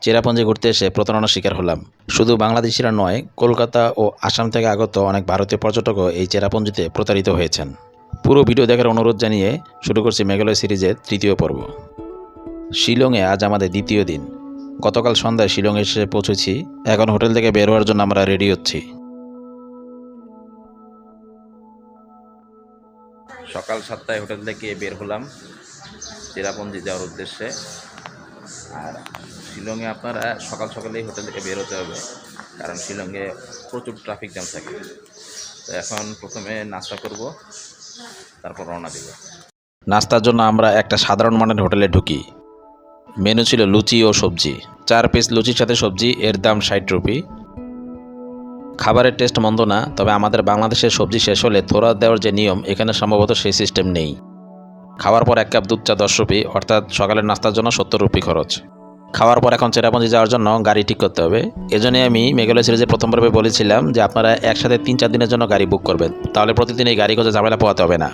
চেরাপুঞ্জি ঘুরতে এসে প্রতারণার শিকার হলাম। শুধু বাংলাদেশিরা নয়, কলকাতা ও আসাম থেকে আগত অনেক ভারতীয় পর্যটকও এই চেরাপুঞ্জিতে প্রতারিত হয়েছেন। পুরো ভিডিও দেখার অনুরোধ জানিয়ে শুরু করছি মেঘালয় সিরিজের তৃতীয় পর্ব। শিলংয়ে আজ আমাদের দ্বিতীয় দিন। গতকাল সন্ধ্যায় শিলং এসে পৌঁছেছি। এখন হোটেল থেকে বের হওয়ার জন্য আমরা রেডি হচ্ছি। সকাল 7টায় হোটেল থেকে বের হলাম চেরাপুঞ্জি যাওয়ার উদ্দেশ্যে। আর শিলংয়ে আপনারা সকাল সকালেই হোটেল থেকে বের হতে হবে, কারণ শিলংয়ে প্রচুর ট্রাফিক জ্যাম থাকে। তো এখন প্রথমে নাস্তা করব, তারপর রওনা দেব। নাস্তার জন্য আমরা একটা সাধারণ মানের হোটেলে ঢুকি। মেনু ছিল লুচি ও সবজি। 4 পিস লুচির সাথে সবজি, এর দাম 60 রুপি। খাবারের টেস্ট মন্দ না, তবে আমাদের বাংলাদেশের সবজি শেষ হলে থোড়া দেওয়ার যে নিয়ম, এখানে সম্ভবত সেই সিস্টেম নেই। খাওয়ার পর 1 কাপ দুধ চা 10 রুপি, অর্থাৎ সকালের নাস্তার জন্য 70 রুপি খরচ। খাওয়ার পর এখন চেরাপুঞ্জি যাওয়ার জন্য গাড়ি ঠিক করতে হবে। এজন্যই আমি মেঘালয় সিরিজের প্রথম পর্বে বলেছিলাম যে আপনারা একসাথে 3-4 দিনের জন্য গাড়ি বুক করবেন, তাহলে প্রতিদিন এই গাড়ি খোঁজে ঝামেলা পোহাতে হবে না।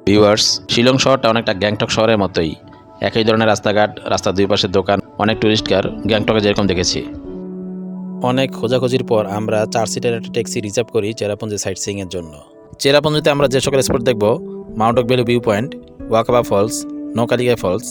ভিউয়ার্স, শিলং শহরটা অনেকটা গ্যাংটক শহরের মতোই। একই ধরনের রাস্তাঘাট, রাস্তার দুই পাশের দোকান, অনেক টুরিস্ট কার, গ্যাংটকে যেরকম দেখেছি। অনেক খোঁজাখুঁজির পর আমরা 4 সিটের একটা ট্যাক্সি রিজার্ভ করি চেরাপুঞ্জি সাইট সিইংয়ের জন্য। চেরাপুঞ্জিতে আমরা যে সকল স্পট দেখব: Mount okay valley view point, Wakaba falls, Nohkalikai falls,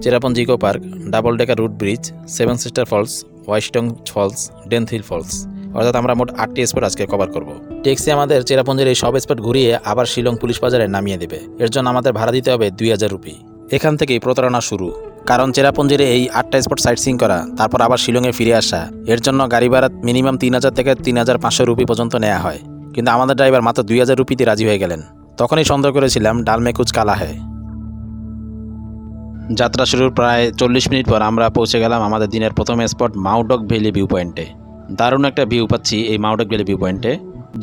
Cherrapunji eco park, double decker root bridge, 7 sister falls, Weisawdong falls, Dainthlen falls, অর্থাৎ আমরা মোট 8টি স্পট আজকে কভার করব। ট্যাক্সি আমাদের চেরাপুঞ্জির এই সব স্পট ঘুরিয়ে আবার শিলং পুলিশ বাজারে নামিয়ে দেবে। এর জন্য আমাদের ভাড়া দিতে হবে 2000 রুপি। এখান থেকেই প্রতারণা শুরু, কারণ চেরাপুঞ্জির এই 8টা স্পট সাইট সিইং করা, তারপর আবার শিলংয়ে ফিরে আসা, এর জন্য গাড়ি ভাড়া মিনিমাম 3000 থেকে 3500 রুপি পর্যন্ত নেওয়া হয়। কিন্তু আমাদের ড্রাইভার মাত্র 2000 রুপিতে রাজি হয়ে গেলেন। তখনই সন্দেহ করেছিলাম ডাল মে কুছ কালা হ্যায়। যাত্রা শুরুর প্রায় 40 মিনিট পর আমরা পৌঁছে গেলাম আমাদের দিনের প্রথম spot mount okay valley view পয়েন্টে। দারুণ একটা ভিউ পাচ্ছি এই মাউন্ট ওক ভ্যালি ভিউ পয়েন্টে।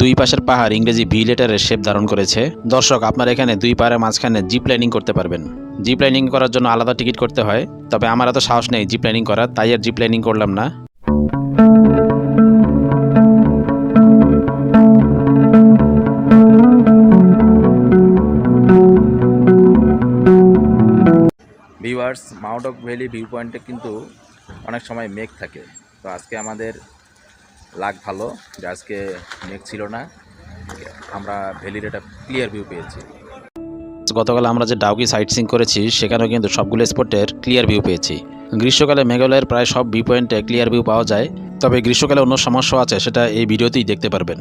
দুই পাশের পাহাড় ইংরেজি ভি লেটারের শেপ ধারণ করেছে। দর্শক, আপনারা এখানে দুই পাহাড়ের মাঝখানে জিপ লাইনিং করতে পারবেন। জিপ লাইনিং করার জন্য আলাদা টিকিট করতে হয়, তবে আমার এত সাহস নেই জিপ লাইনিং করার, তাই আর জিপ লাইনিং করলাম না। Viewers, mount okay valley view পয়েন্টে কিন্তু অনেক সময় মেঘ থাকে। তো আজকে আমাদের লাক ভালো যে আজকে মেঘ ছিল না, আমরা ভ্যালির একটা ক্লিয়ার ভিউ পেয়েছি। গতকাল আমরা যে ডাউকি সাইট সিইং করেছি সেখানেও কিন্তু সবগুলো স্পটের ক্লিয়ার ভিউ পেয়েছি। গ্রীষ্মকালে মেঘালয়ের প্রায় সব ভিউ পয়েন্টে ক্লিয়ার ভিউ পাওয়া যায়, তবে গ্রীষ্মকালে অন্য সমস্যা আছে, সেটা এই ভিডিওতেই দেখতে পারবেন।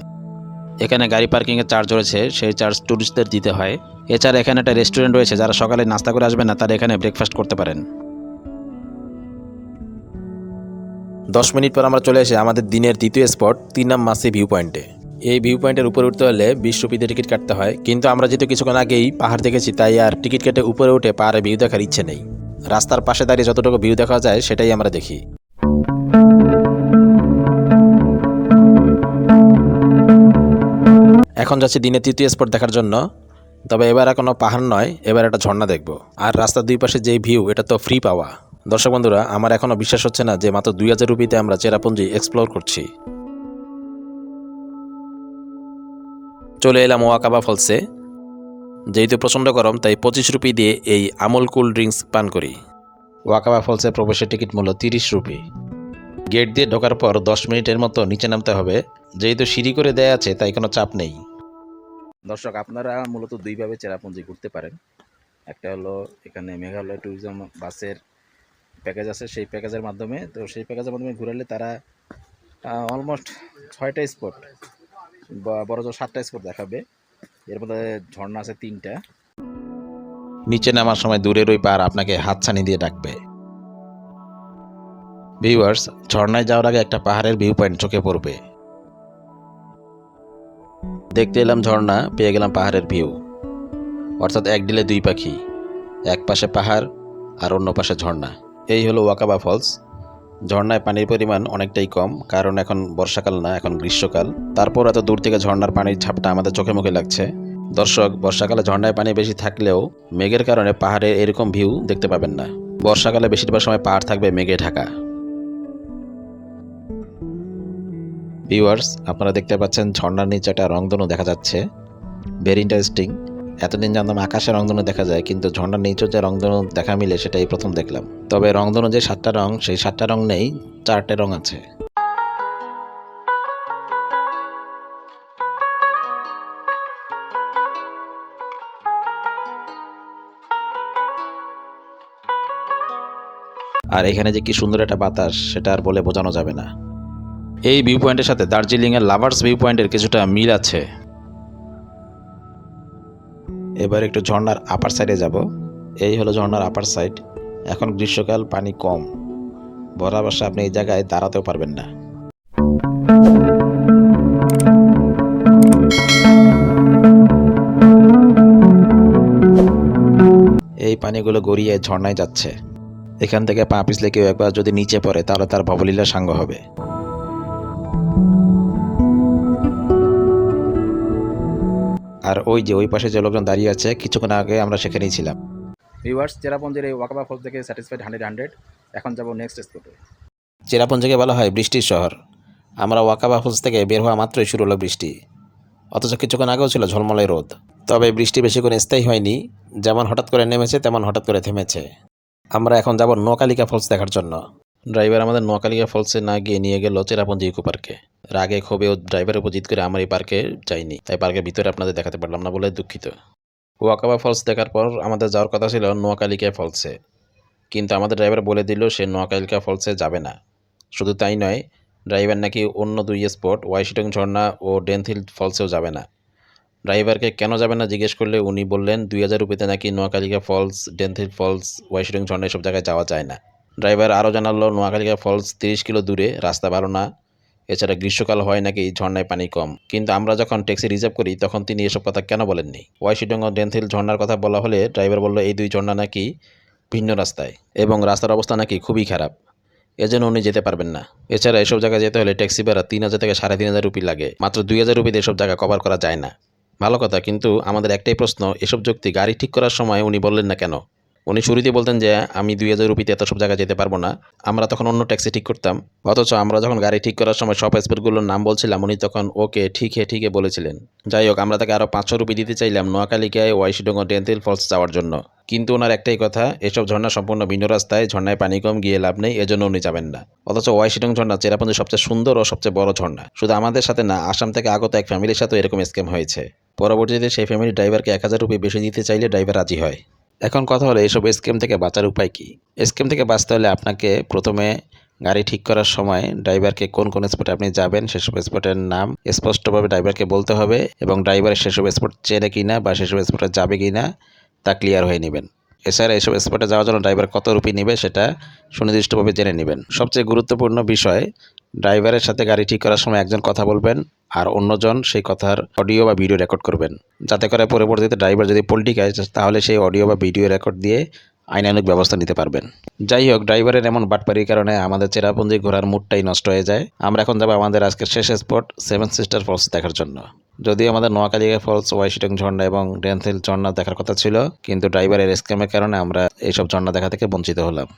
এখানে গাড়ি পার্কিংয়ের চার্জ রয়েছে, সেই চার্জ ট্যুরিস্টদের দিতে হয়। এছাড়া এখানে একটা রেস্টুরেন্ট রয়েছে, যারা সকালে নাস্তা করে আসবেন না তারা এখানে ব্রেকফাস্ট করতে পারেন। 10 মিনিট পর আমরা চলে এসে আমাদের দিনের দ্বিতীয় স্পট তিনাম মাসি ভিউ পয়েন্টে। এই ভিউ পয়েন্টের উপরে উঠতে হলে 20 রুপিতে টিকিট কাটতে হয়, কিন্তু আমরা যেহেতু কিছুক্ষণ আগেই পাহাড় দেখেছি তাই আর টিকিট কেটে উপরে উঠে পাহাড়ে ভিউ দেখার ইচ্ছে নেই। রাস্তার পাশে দাঁড়িয়ে যতটুকু ভিউ দেখা যায় সেটাই আমরা দেখি। এখন যাচ্ছি দিনের তৃতীয় স্পট দেখার জন্য, তবে এবার আর কোনো পাহাড় নয়, এবার একটা ঝর্ণা দেখব। আর রাস্তার দুই পাশে যেই ভিউ, এটা তো ফ্রি পাওয়া। দর্শক বন্ধুরা, আমার এখনও বিশ্বাস হচ্ছে না যে মাত্র 2000 রুপিতে আমরা চেরাপুঞ্জি এক্সপ্লোর করছি। চলে এলাম ওয়াকাবা ফলসে। যেহেতু প্রচণ্ড গরম তাই 25 রুপি দিয়ে এই আমুল কুল ড্রিঙ্কস পান করি। ওয়াকাবা ফলসে প্রবেশের টিকিট মূল্য 30 রুপি। গেট দিয়ে ঢোকার পর 10 মিনিটের মতো নিচে নামতে হবে। যেহেতু সিঁড়ি করে দেয়া আছে তাই কোনো চাপ নেই। দর্শক, আপনারা মূলত দুইভাবে চেরাপুঞ্জি ঘুরতে পারেন। একটা হলো এখানে মেঘালয় ট্যুরিজম বাসের প্যাকেজ আছে, সেই প্যাকেজের মাধ্যমে। তো সেই প্যাকেজের মাধ্যমে ঘুরালে তারা অলমোস্ট 6টা স্পট বা বড় জোর 7টা স্পট দেখাবে। এর মধ্যে ঝর্ণা আছে 3টা। নিচে নামার সময় দূরের ওই পাহাড় আপনাকে হাতছানি দিয়ে ডাকবে। ভিউয়ার্স, ঝর্ণায় যাওয়ার আগে একটা পাহাড়ের ভিউ পয়েন্ট চোখে পড়বে। দেখতে এলাম ঝর্ণা, পেয়ে গেলাম পাহাড়ের ভিউ, অর্থাৎ এক ডিলে দুই পাখি। এক পাশে পাহাড় আর অন্য পাশে ঝর্ণা। এই হলো ওয়াকাবা ফলস। ঝর্ণায় পানির পরিমাণ অনেকটাই কম, কারণ এখন বর্ষাকাল না, এখন গ্রীষ্মকাল। তারপর এত দূর থেকে ঝর্ণার পানির ঝাপটা আমাদের চোখে মুখে লাগছে। দর্শক, বর্ষাকালে ঝর্ণায় পানি বেশি থাকলেও মেঘের কারণে পাহাড়ে এরকম ভিউ দেখতে পাবেন না। বর্ষাকালে বেশিরভাগ সময় পাহাড় থাকবে মেঘে ঢাকা। ভিউয়ার্স, আপনারা দেখতে পাচ্ছেন ঝর্ণার নিচে একটা রংধনু দেখা যাচ্ছে। Very interesting. এতদিন জানতাম আকাশে রংধনু দেখা যায়, কিন্তু ঝর্ণার নিচে যে রংধনু দেখা মিলে সেটাই প্রথম দেখলাম। তবে রংধনু যে 7টা রং, সেই 7টা রং নেই, 4টে রং আছে। আর এখানে যে কি সুন্দর একটা বাতাস, সেটা আর বলে বোঝানো যাবে না। এই ভিউ পয়েন্টের সাথে দার্জিলিংয়ের লাভার্স ভিউ পয়েন্টের কিছুটা মিল আছে। এবার একটু ঝর্ণার আপার সাইডে যাব। এই হলো ঝর্ণার আপার সাইড। এখন গ্রীষ্মকাল, পানি কম, ভরা বর্ষা আপনি এই জায়গায় দাঁড়াতেও পারবেন না। এই পানিগুলো গড়িয়ে ঝর্ণায় যাচ্ছে। এখান থেকে পা পিছলে কেউ একবার যদি নিচে পড়ে তাহলে তার ভবলীলা সাঙ্গ হবে। আর ওই যে ওই পাশে যে লোকজন দাঁড়িয়ে আছে, কিছুক্ষণ আগে আমরা সেখানেই ছিলাম। ভিউয়ার্স, চেরাপুঞ্জির এই ওয়াকাবা ফলস থেকে স্যাটিসফাইড 100। এখন যাব নেক্সট স্পটে। চেরাপুঞ্জিকে বলা হয় বৃষ্টির শহর। আমরা ওয়াকাবা ফলস থেকে বের হওয়া মাত্রই শুরু হলো বৃষ্টি, অথচ কিছুক্ষণ আগেও ছিল ঝলমলে রোদ। তবে বৃষ্টি বেশিক্ষণ স্থায়ী হয়নি, যেমন হঠাৎ করে নেমেছে তেমন হঠাৎ করে থেমেছে। আমরা এখন যাব নোয়াকালিকা ফলস দেখার জন্য। ড্রাইভার আমাদের নোয়াকালিকা ফলসে না গিয়ে নিয়ে গেল চেরাপুঞ্জি ইকো পার্কে। রাগে ক্ষোভে ও ড্রাইভারের উপর জিদ করে আমার এই পার্কে যাইনি, তাই পার্কের ভিতরে আপনাদের দেখাতে পারলাম না বলে দুঃখিত। ওয়াকাবা ফলস দেখার পর আমাদের যাওয়ার কথা ছিল নোয়াকালিকা ফলসে, কিন্তু আমাদের ড্রাইভার বলে দিল সে নোয়াকালিকা ফলসে যাবে না। শুধু তাই নয়, ড্রাইভার নাকি অন্য 2 স্পট ওয়াইশিটং ঝর্ণা ও ডেনথিল ফলসেও যাবে না। ড্রাইভারকে কেন যাবে না জিজ্ঞেস করলে উনি বললেন 2000 রুপিতে নাকি নোয়াকালিকা ফলস, ডেনথিল ফলস, ওয়াইশিটং ঝর্ণা এসব জায়গায় যাওয়া যায় না। ড্রাইভার আরও জানালো নোয়াকালিকা ফলস 30 কিলো দূরে, রাস্তা ভালো না, এছাড়া গ্রীষ্মকাল হয় নাকি ঝর্ণায় পানি কম। কিন্তু আমরা যখন ট্যাক্সি রিজার্ভ করি তখন তিনি এসব কথা কেন বলেননি। ওয়াইশিটং ও ডেনথিল ঝর্ণার কথা বলা হলে ড্রাইভার বলল এই 2 ঝর্ণা নাকি ভিন্ন রাস্তায় এবং রাস্তার অবস্থা নাকি খুবই খারাপ, এজন্য উনি যেতে পারবেন না। এছাড়া এসব জায়গায় যেতে হলে ট্যাক্সি ভাড়া 3000 থেকে 3500 রুপি লাগে, মাত্র 2000 রুপিতে এসব জায়গা কভার করা যায় না। ভালো কথা, কিন্তু আমাদের একটাই প্রশ্ন, এসব যুক্তি গাড়ি ঠিক করার সময় উনি বললেন না কেন? উনি শুরুতেই বলতেন যে আমি 2000 রুপিতে এত সব জায়গায় যেতে পারবো না, আমরা তখন অন্য ট্যাক্সি ঠিক করতাম। অথচ আমরা যখন গাড়ি ঠিক করার সময় সব স্পটগুলোর নাম বলছিলাম, উনি তখন ওকে ঠিকই বলেছিলেন। যাই হোক, আমরা তাকে আরও 500 রুপি দিতে চাইলাম নোয়াকালিকায় ওয়াইশিটং ও ডেনথিল ফলস যাওয়ার জন্য, কিন্তু ওনার একটাই কথা, এসব ঝর্ণা সম্পূর্ণ ভিন্ন রাস্তায়, ঝর্ণায় পানি কম, গিয়ে লাভ নেই, এজন্য উনি যাবেন না। অথচ ওয়াইশিটং ঝর্ণা চেরাপুঞ্জির সবচেয়ে সুন্দর ও সবচেয়ে বড় ঝর্ণা। শুধু আমাদের সাথে না, আসাম থেকে আগত এক ফ্যামিলির সাথেও এরকম স্ক্যাম হয়েছে। পরবর্তীতে সেই ফ্যামিলি ড্রাইভারকে 1000 রুপি বেশি দিতে চাইলে ড্রাইভার রাজি হয়। এখন কথা হলো এইসব স্ক্যাম থেকে বাঁচার উপায় কি? স্ক্যাম থেকে বাঁচতে হলে আপনাকে প্রথমে গাড়ি ঠিক করার সময় ড্রাইভারকে কোন স্পটে আপনি যাবেন সেসব স্পটের নাম স্পষ্টভাবে ড্রাইভারকে বলতে হবে, এবং ড্রাইভার সেসব স্পট চেনে কিনা বা সেসব স্পটে যাবে কিনা তা ক্লিয়ার হয়ে নেবেন। এছাড়া এইসব স্পটে যাওয়ার জন্য ড্রাইভার কত রুপি নেবে সেটা সুনির্দিষ্টভাবে জেনে নেবেন। সবচেয়ে গুরুত্বপূর্ণ বিষয়, ড্রাইভারের সাথে গাড়ি ঠিক করার সময় একজন কথা বলবেন আর অন্যজন সেই কথার অডিও বা ভিডিও রেকর্ড করবেন, যাতে করে পরবর্তীতে ড্রাইভার যদি পল্টি খায় তাহলে সেই অডিও বা ভিডিও রেকর্ড দিয়ে আইনানুগ ব্যবস্থা নিতে পারবেন। যাই হোক, ড্রাইভারের এমন বাটপারির কারণে আমাদের চেরাপুঞ্জি ঘোরার মুডটাই নষ্ট হয়ে যায়। আমরা এখন যাবো আমাদের আজকের শেষ স্পট 7 সিস্টার ফলস দেখার জন্য। যদিও আমাদের নোয়াকালিকা ফলস, ওয়াইশিটং ঝর্ণা এবং ডেনথিল ঝর্ণা দেখার কথা ছিল, কিন্তু ড্রাইভারের স্ক্যামের কারণে আমরা এইসব ঝর্ণা দেখা থেকে বঞ্চিত হলাম।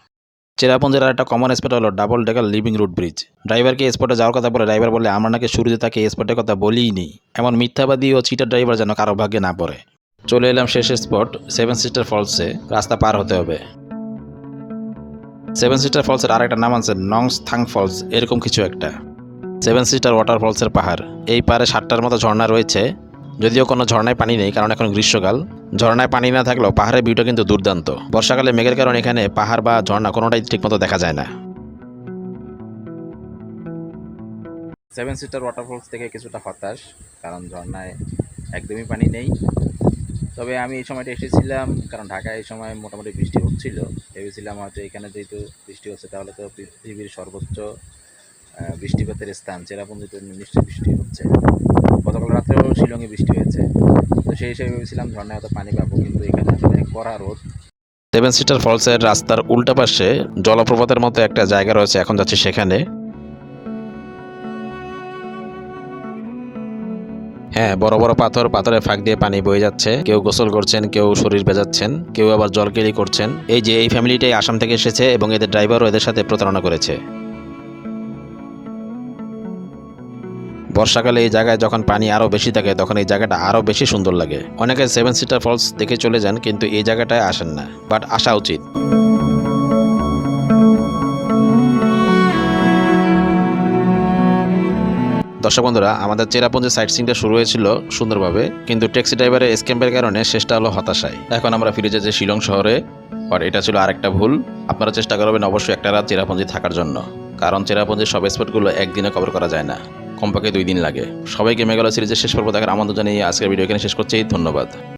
চেরাপুঞ্জির আর একটা কমন স্পট হলো double decker living root bridge. ড্রাইভারকে স্পটে যাওয়ার কথা বলে ড্রাইভার বলে আমরা নাকি শুরুতে তাকে স্পটের কথা বলিই নি। এমন মিথ্যাবাদী ও চিটার ড্রাইভার যেন কারো ভাগ্যে না পড়ে। চলে এলাম শেষ স্পট 7 সিস্টার ফলসে। রাস্তা পার হতে হবে। 7 সিস্টার ফলসের আর একটা নাম আছে নংস্থাং ফলস, এরকম কিছু একটা। 7 সিস্টার ওয়াটার ফলসের পাহাড়। এই পারে 7টার মতো ঝর্ণা রয়েছে, যদিও কোনো ঝর্ণায় পানি নেই কারণ এখন গ্রীষ্মকাল। ঝর্ণায় পানি না থাকলেও পাহাড়ের ভিউটা কিন্তু দুর্দান্ত। বর্ষাকালে মেঘের কারণে এখানে পাহাড় বা ঝর্ণা কোনোটাই ঠিকমতো দেখা যায় না। 7 সিস্টার ওয়াটারফলস থেকে কিছুটা হতাশ, কারণ ঝর্ণায় একদমই পানি নেই। তবে আমি এই সময়টা এসেছিলাম কারণ ঢাকায় এই সময় মোটামুটি বৃষ্টি হচ্ছিল। ভেবেছিলাম হয়তো এখানে যেহেতু বৃষ্টি হচ্ছে তাহলে তো পৃথিবীর সর্বোচ্চ বৃষ্টিপাতের স্থান চেরাপুঞ্জিতে নিশ্চয়ই বৃষ্টি হচ্ছে। গতকাল রাত্রেও শিলংয়ে বৃষ্টি হয়েছে, তো সেই হিসেবে ভেবেছিলাম ঝর্ণায় হয়তো পানি পাবো, কিন্তু এখানে আসলে কড়া রোদ। 7 সিস্টার ফলসের রাস্তার উল্টা পাশে জলপ্রপাতের মতো একটা জায়গা রয়েছে, এখন যাচ্ছি সেখানে। হ্যাঁ, বড় বড় পাথরের ফাঁক দিয়ে পানি বয়ে যাচ্ছে। কেউ গোসল করছেন, কেউ শরীর ভেজাচ্ছেন, কেউ আবার জলকেলি করছেন। এই যে এই ফ্যামিলিটাই আসাম থেকে এসেছে এবং এদের ড্রাইভারও এদের সাথে প্রতারণা করেছে। বর্ষাকালে এই জায়গায় যখন পানি আরও বেশি থাকে তখন এই জায়গাটা আরও বেশি সুন্দর লাগে। অনেকে 7 সিটার ফলস দেখে চলে যান, কিন্তু এই জায়গাটায় আসেন না, বাট আসা উচিত। দর্শক বন্ধুরা, আমাদের চেরাপুঞ্জি সাইট সিনটা শুরু হয়েছিল সুন্দরভাবে, কিন্তু ট্যাক্সি ড্রাইভারের স্ক্যাম্পের কারণে শেষটা হলো হতাশায়। এখন আমরা ফিরে যাচ্ছি শিলং শহরে, বাট এটা ছিল আরেকটা ভুল। আপনারা চেষ্টা করবেন অবশ্যই একটা রাত চেরাপুঞ্জি থাকার জন্য, কারণ চেরাপুঞ্জির সব স্পটগুলো একদিনে কভার করা যায় না, কমপক্ষে 2 দিন লাগে। সবাইকে মেঘালয় সিরিজের শেষ পর্ব দেখার আমন্ত্রণ জানিয়ে আজকের ভিডিও এখানে শেষ করছি। ধন্যবাদ।